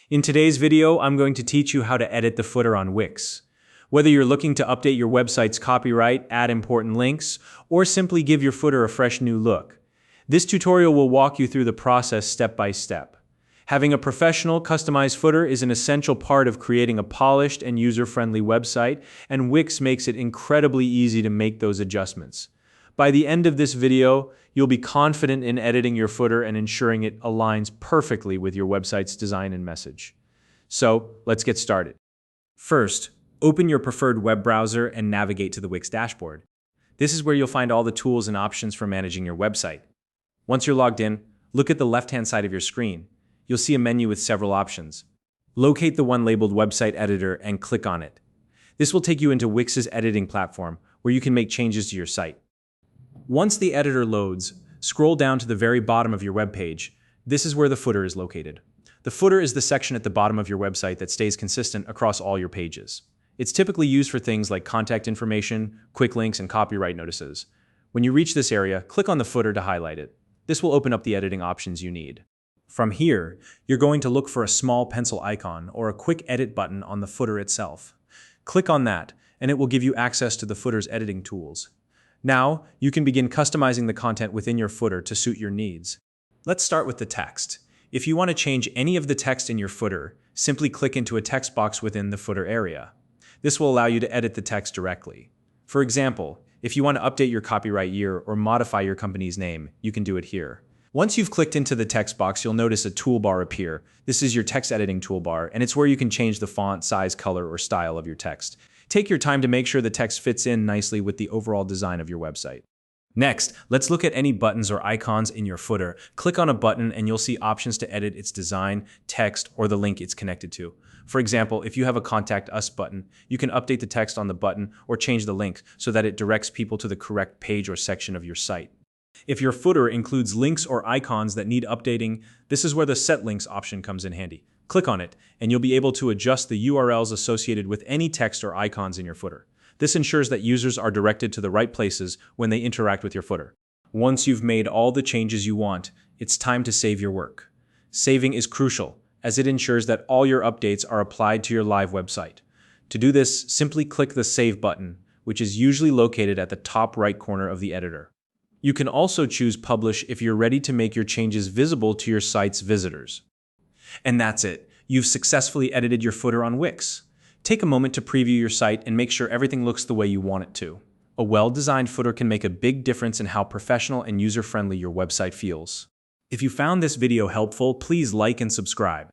In today's video, I'm going to teach you how to edit the footer on Wix. Whether you're looking to update your website's copyright, add important links, or simply give your footer a fresh new look, this tutorial will walk you through the process step by step. Having a professional, customized footer is an essential part of creating a polished and user-friendly website, and Wix makes it incredibly easy to make those adjustments. By the end of this video, you'll be confident in editing your footer and ensuring it aligns perfectly with your website's design and message. So, let's get started. First, open your preferred web browser and navigate to the Wix Dashboard. This is where you'll find all the tools and options for managing your website. Once you're logged in, look at the left-hand side of your screen. You'll see a menu with several options. Locate the one labeled Website Editor and click on it. This will take you into Wix's editing platform, where you can make changes to your site. Once the editor loads, scroll down to the very bottom of your web page. This is where the footer is located. The footer is the section at the bottom of your website that stays consistent across all your pages. It's typically used for things like contact information, quick links, and copyright notices. When you reach this area, click on the footer to highlight it. This will open up the editing options you need. From here, you're going to look for a small pencil icon or a quick edit button on the footer itself. Click on that, and it will give you access to the footer's editing tools. Now, you can begin customizing the content within your footer to suit your needs. Let's start with the text. If you want to change any of the text in your footer, simply click into a text box within the footer area. This will allow you to edit the text directly. For example, if you want to update your copyright year or modify your company's name, you can do it here. Once you've clicked into the text box, you'll notice a toolbar appear. This is your text editing toolbar, and it's where you can change the font, size, color, or style of your text. Take your time to make sure the text fits in nicely with the overall design of your website. Next, let's look at any buttons or icons in your footer. Click on a button and you'll see options to edit its design, text, or the link it's connected to. For example, if you have a Contact Us button, you can update the text on the button or change the link so that it directs people to the correct page or section of your site. If your footer includes links or icons that need updating, this is where the Set Links option comes in handy. Click on it, and you'll be able to adjust the URLs associated with any text or icons in your footer. This ensures that users are directed to the right places when they interact with your footer. Once you've made all the changes you want, it's time to save your work. Saving is crucial, as it ensures that all your updates are applied to your live website. To do this, simply click the Save button, which is usually located at the top right corner of the editor. You can also choose Publish if you're ready to make your changes visible to your site's visitors. And that's it. You've successfully edited your footer on Wix. Take a moment to preview your site and make sure everything looks the way you want it to. A well-designed footer can make a big difference in how professional and user-friendly your website feels. If you found this video helpful, please like and subscribe.